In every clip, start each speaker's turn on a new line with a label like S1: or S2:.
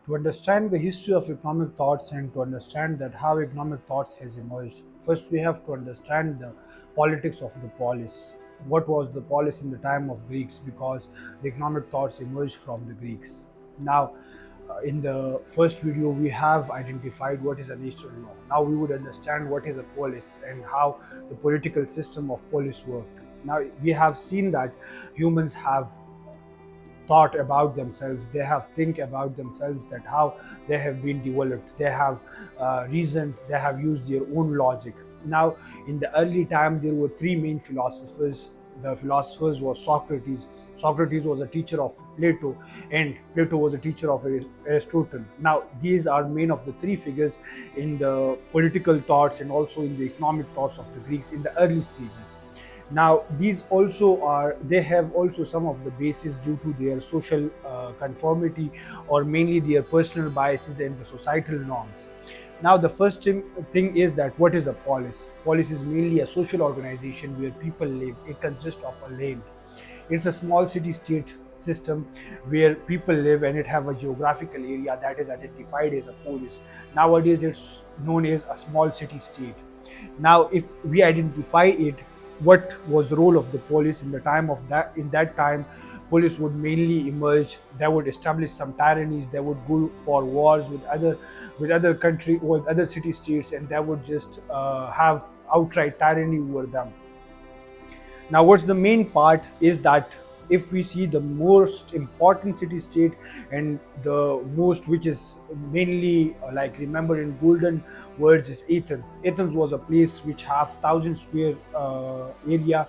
S1: To understand the history of economic thoughts and to understand that how economic thoughts has emerged, first we have to understand the politics of the polis. What was the polis in the time of Greeks? Because the economic thoughts emerged from the Greeks. Now, in the first video, we have identified what is a natural law. Now we would understand what is a polis and how the political system of polis worked. Now we have seen that humans have thought about themselves, they have think about themselves, that how they have been developed, they have reasoned, they have used their own logic. Now in the early time there were three main philosophers. The philosophers was Socrates was a teacher of Plato, and Plato was a teacher of Aristotle. Now these are main of the three figures in the political thoughts and also in the economic thoughts of the Greeks in the early stages. Now these also are, they have also some of the basis due to their social conformity, or mainly their personal biases and the societal norms. Now the first thing is that what is a polis? Polis is mainly a social organization where people live. It consists of a land. It's a small city state system where people live, and it have a geographical area that is identified as a polis. Nowadays it's known as a small city state. Now if we identify it, what was the role of the police in the time of that? In that time, police would mainly emerge. They would establish some tyrannies. They would go for wars with other country, with other city states, and they would just have outright tyranny over them. Now what's the main part is that if we see the most important city state, and the most which is mainly like remember in golden words, is Athens. Athens was a place which have 1,000 square area,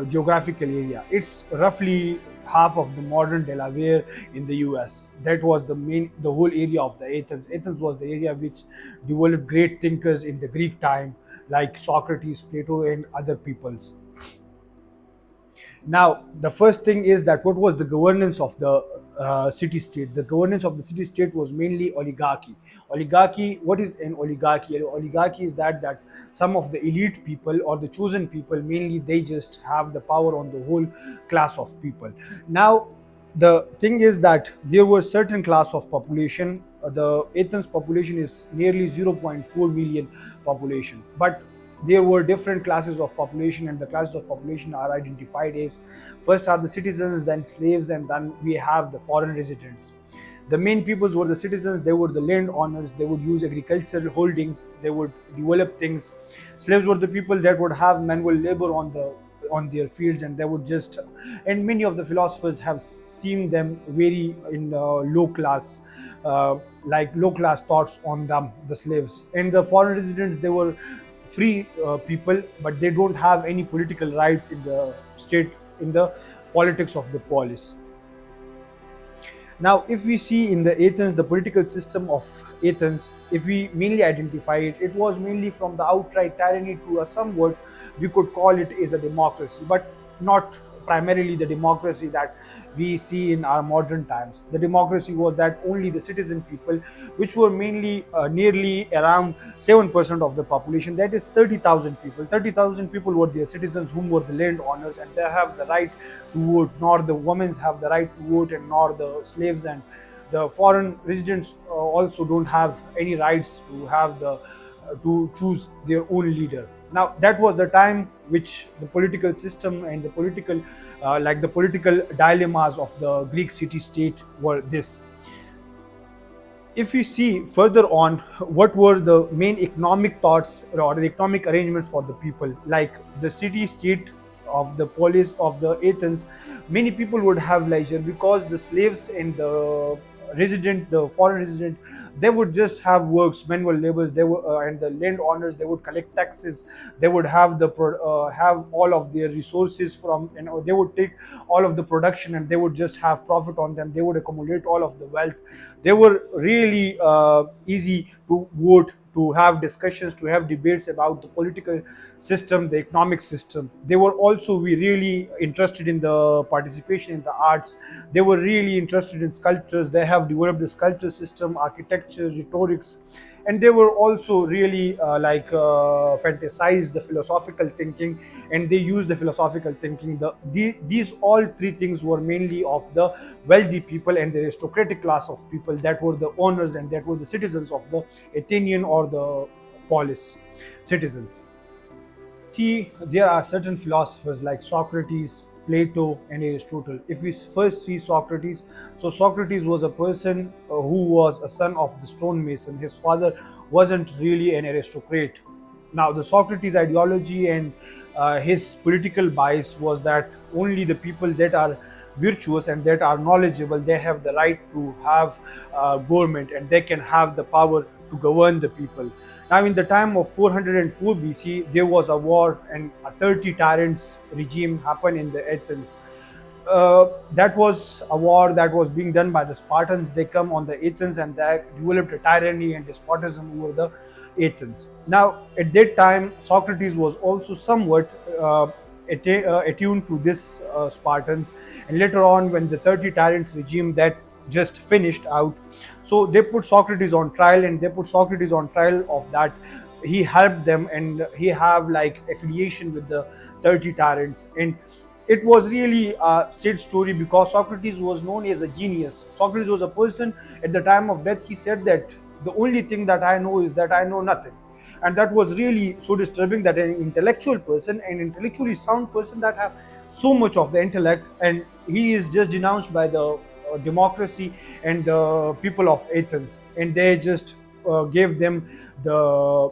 S1: geographical area. It's roughly half of the modern Delaware in the US. That was the whole area of the Athens. Athens was the area which developed great thinkers in the Greek time, like Socrates, Plato, and other peoples. Now, the first thing is that what was the governance of the city state? The governance of the city state was mainly oligarchy. Oligarchy. What is an oligarchy? Oligarchy is that some of the elite people or the chosen people, mainly they just have the power on the whole class of people. Now, the thing is that there were certain class of population. The Athens population is nearly 0.4 million population, but there were different classes of population, and the classes of population are identified as, first are the citizens, then slaves, and then we have the foreign residents. The main peoples were the citizens. They were the landowners. They would use agricultural holdings. They would develop things. Slaves were the people that would have manual labor on their fields, and they would just, and many of the philosophers have seen them very in low class, like low class thoughts on them, the slaves. And the foreign residents, they were free people, but they don't have any political rights in the state, in the politics of the polis. Now if we see in the Athens, the political system of Athens, if we mainly identify it, it was mainly from the outright tyranny to a somewhat, we could call it as a democracy, but not primarily the democracy that we see in our modern times. The democracy was that only the citizen people, which were mainly nearly around 7% of the population, that is 30,000 people. 30,000 people were their citizens, whom were the landowners, and they have the right to vote. Nor the women have the right to vote, and nor the slaves, and the foreign residents also don't have any rights to have the to choose their own leader. Now that was the time which the political system and the political like the political dilemmas of the Greek city state were this. If we see further on, what were the main economic thoughts or the economic arrangements for the people, like the city state of the polis of the Athens, many people would have leisure, because the slaves and the foreign resident, they would just have works, manual labors. They were and the landowners, they would collect taxes. They would have have all of their resources from, they would take all of the production, and they would just have profit on them. They would accumulate all of the wealth. They were really easy to vote, to have discussions, to have debates about the political system, the economic system. They were also really interested in the participation in the arts. They were really interested in sculptures. They have developed the sculpture system, architecture, rhetorics, and they were also really fantasized the philosophical thinking, and they used the philosophical thinking. These all three things were mainly of the wealthy people and the aristocratic class of people, that were the owners and that were the citizens of the Athenian or the polis citizens. See, there are certain philosophers like Socrates, Plato, and Aristotle. If we first see Socrates, so Socrates was a person who was a son of the stonemason. His father wasn't really an aristocrat. Now, the Socrates ideology and his political bias was that only the people that are virtuous and that are knowledgeable, they have the right to have government, and they can have the power to govern the people. Now, in the time of 404 BC, there was a war, and a 30 tyrants regime happened in the Athens. That was a war that was being done by the Spartans. They come on the Athens and they developed a tyranny and despotism over the Athens. Now, at that time, Socrates was also somewhat attuned to this Spartans, and later on, when the 30 tyrants regime that just finished out, so they put Socrates on trial, and they put Socrates on trial of that he helped them and he have like affiliation with the 30 tyrants. And it was really a sad story because Socrates was known as a genius. Socrates was a person at the time of death, he said that the only thing that I know is that I know nothing. And that was really so disturbing, that an intellectual person, an intellectually sound person that have so much of the intellect, and he is just denounced by the democracy and the people of Athens, and they just gave them the,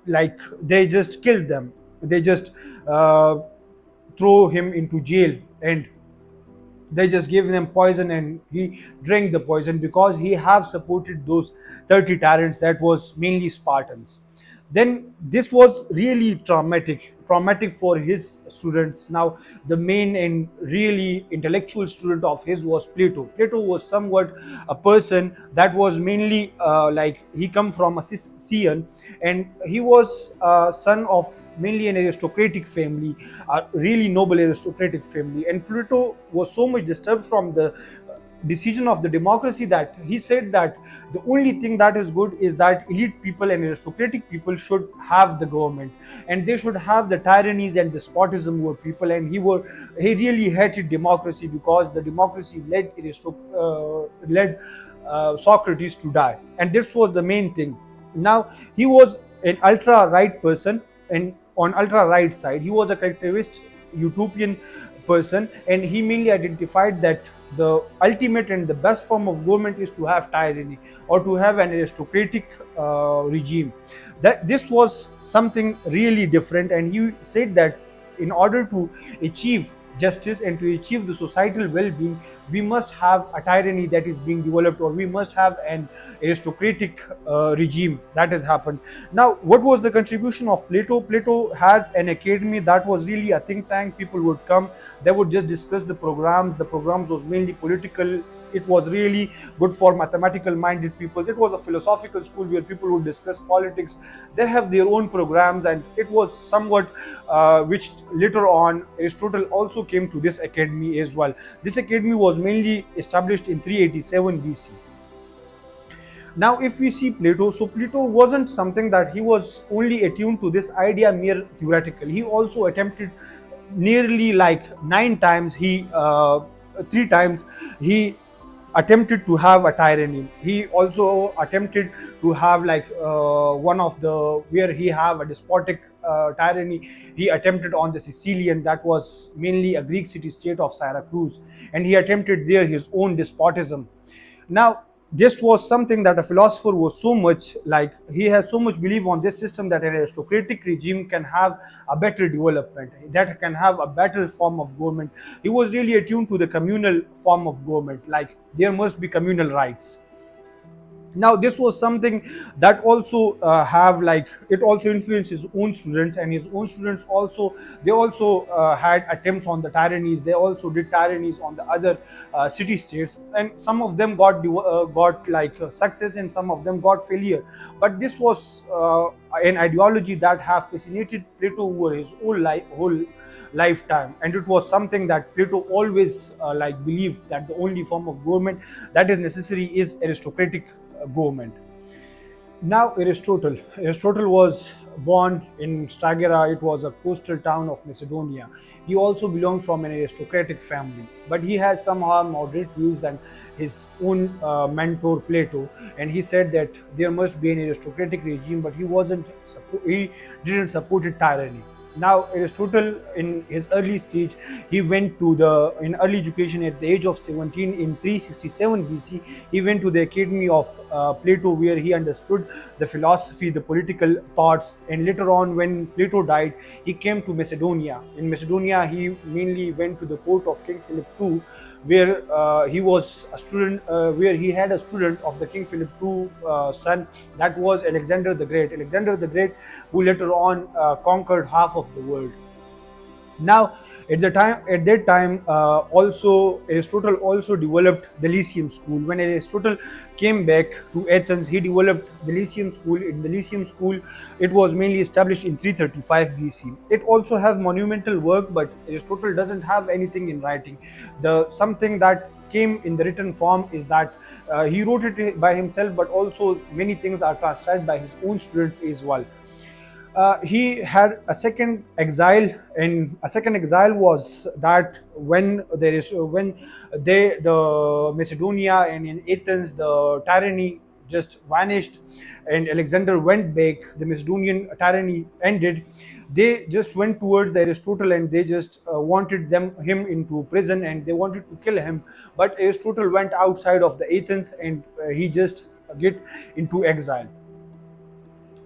S1: like, they just killed them. They just throw him into jail, and they just gave him poison, and he drank the poison because he have supported those 30 tyrants that was mainly Spartans. Then this was really traumatic for his students. Now, the main and really intellectual student of his was Plato was somewhat a person that was mainly he come from a Sicilian, and he was son of mainly an aristocratic family, a really noble aristocratic family. And Plato was so much disturbed from the decision of the democracy that he said that the only thing that is good is that elite people and aristocratic people should have the government, and they should have the tyrannies and despotism over people. And he really hated democracy because the democracy led Socrates to die, and this was the main thing. Now, he was an ultra right person, and on ultra right side he was a collectivist utopian person, and he mainly identified that the ultimate and the best form of government is to have tyranny or to have an aristocratic regime. That this was something really different, and he said that in order to achieve justice and to achieve the societal well-being, we must have a tyranny that is being developed, or we must have an aristocratic regime that has happened. Now, what was the contribution of Plato? Plato had an academy that was really a think tank. People would come, they would just discuss the programs. The programs was mainly political. It was really good for mathematical minded people. It was a philosophical school where people would discuss politics. They have their own programs, and it was somewhat which later on Aristotle also came to this academy as well. This academy was mainly established in 387 BC. Now, if we see Plato, so Plato wasn't something that he was only attuned to this idea mere theoretical. He also attempted nearly like 9 times. He 3 times he attempted to have a tyranny. He also attempted to have like one of the where he have a despotic tyranny. He attempted on the Sicilian, that was mainly a Greek city state of Syracuse, and he attempted there his own despotism. Now, this was something that a philosopher was so much like, he has so much belief on this system that an aristocratic regime can have a better development, that can have a better form of government. He was really attuned to the communal form of government, like there must be communal rights. Now, this was something that also have like, it also influenced his own students, and his own students also, they also had attempts on the tyrannies. They also did tyrannies on the other city states, and some of them got like success, and some of them got failure. But this was an ideology that have fascinated Plato over his whole lifetime, and it was something that Plato always believed, that the only form of government that is necessary is aristocratic government. Now, Aristotle. Aristotle was born in Stagira. It was a coastal town of Macedonia. He also belonged from an aristocratic family, but he has somehow moderate views than his own mentor Plato. And he said that there must be an aristocratic regime, but he didn't support tyranny. Now, Aristotle, in his early stage, he went to the in early education at the age of 17 in 367 BC. He went to the academy of Plato, where he understood the philosophy, the political thoughts, and later on, when Plato died, he came to Macedonia. In Macedonia, he mainly went to the court of King Philip II, where he was a student, where he had a student of the King Philip II son, that was Alexander the Great. Alexander the Great, who later on conquered half of the world. Now, at that time, also Aristotle also developed the Lyceum school. When Aristotle came back to Athens, he developed the Lyceum school. In the Lyceum school, it was mainly established in 335 BC. It also have monumental work, but Aristotle doesn't have anything in writing. The something that came in the written form is that he wrote it by himself, but also many things are transcribed by his own students as well. He had a second exile, and a second exile was that when the Macedonia and in Athens the tyranny just vanished, and Alexander went back, the Macedonian tyranny ended. They just went towards the Aristotle, and they just wanted him into prison, and they wanted to kill him. But Aristotle went outside of the Athens, and he just get into exile.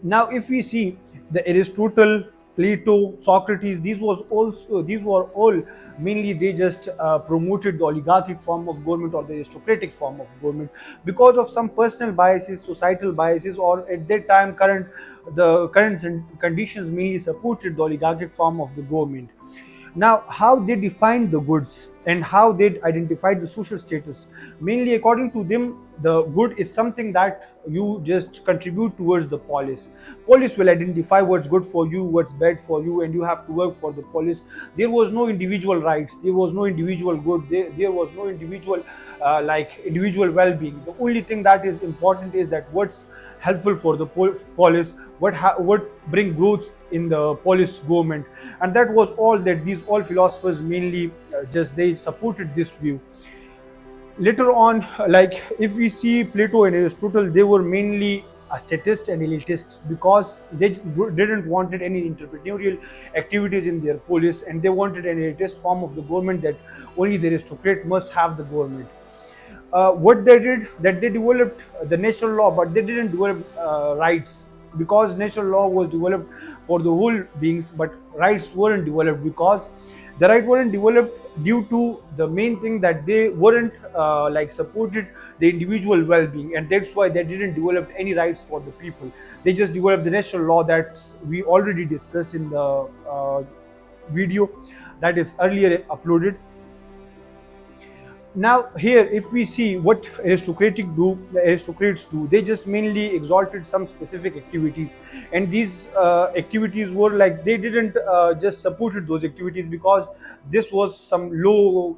S1: Now, if we see the Aristotle, Plato, Socrates, these were all mainly they just promoted the oligarchic form of government or the aristocratic form of government because of some personal biases, societal biases, or at that time the current conditions mainly supported the oligarchic form of the government. Now, how they defined the goods and how they identified the social status. Mainly, according to them, the good is something that you just contribute towards the polis. Polis will identify what's good for you, what's bad for you, and you have to work for the polis. There was no individual rights, there was no individual good, there was no individual individual well-being. The only thing that is important is that what's helpful for the polis, what bring growth in the polis government, and that was all that these all philosophers mainly just they supported this view. Later on, like if we see Plato and Aristotle, they were mainly a statist and elitist because they didn't wanted any entrepreneurial activities in their polis, and they wanted an elitist form of the government that only the aristocrat must have the government. What they did, that they developed the natural law, but they didn't develop rights, because natural law was developed for the whole beings, but rights weren't developed because the right weren't developed due to the main thing that they weren't supported the individual well-being, and that's why they didn't develop any rights for the people. They just developed the natural law that we already discussed in the video that is earlier uploaded. Now here, if we see what the aristocrats do, they just mainly exalted some specific activities, and these activities were like they didn't just supported those activities because this was some low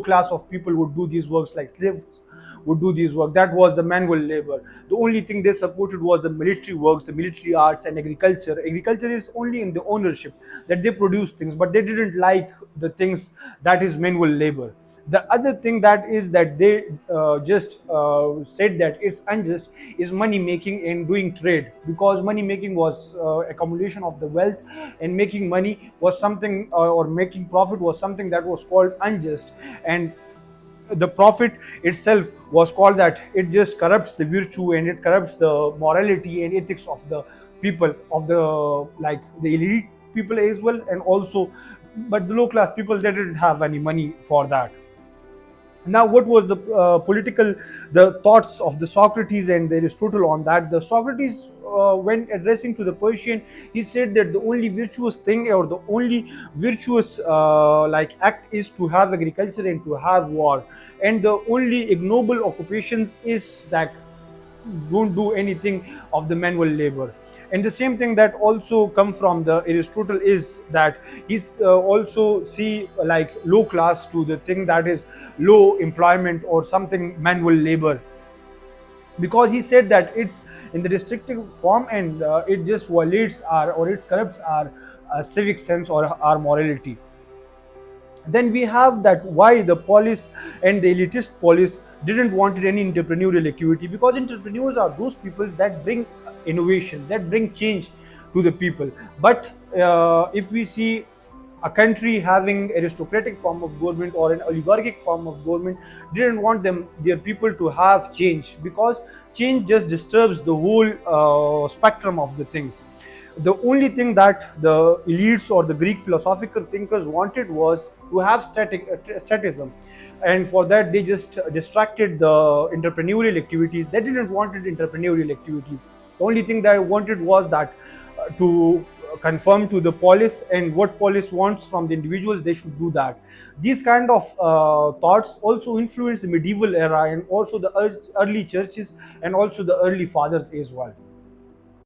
S1: class of people would do these works, like slaves would do these work. That was the manual labor. The only thing they supported was the military works, the military arts, and agriculture. Agriculture is only in the ownership, that they produce things, but they didn't like the things that is manual labor. The other thing that is that they just said that it's unjust is money making and doing trade, because money making was accumulation of the wealth, and making money was something or making profit was something that was called unjust. And the profit itself was called that it just corrupts the virtue, and it corrupts the morality and ethics of the people, of the the elite people as well, and also but the low class people, they didn't have any money for that. Now, what was the thoughts of the Socrates and the Aristotle on that? The Socrates, when addressing to the Persian, he said that the only virtuous thing, or the only virtuous act, is to have agriculture and to have war, and the only ignoble occupations is that don't do anything of the manual labor. And the same thing that also come from the Aristotle is that he's also see low class to the thing that is low employment or something manual labor. because he said that it's in the restrictive form, and it just violates our, or it corrupts our civic sense or our morality. Then we have that why the police and the elitist police didn't want any entrepreneurial activity, because entrepreneurs are those people that bring innovation, that bring change to the people. But if we see a country having aristocratic form of government or an oligarchic form of government, didn't want their people to have change, because change just disturbs the whole spectrum of the things. The only thing that the elites or the Greek philosophical thinkers wanted was to have statism, and for that they just distracted the entrepreneurial activities. They didn't wanted entrepreneurial activities. The only thing that I wanted was that to conform to the polis, and what polis wants from the individuals, they should do that. These kind of thoughts also influenced the medieval era, and also the early churches, and also the early fathers as well.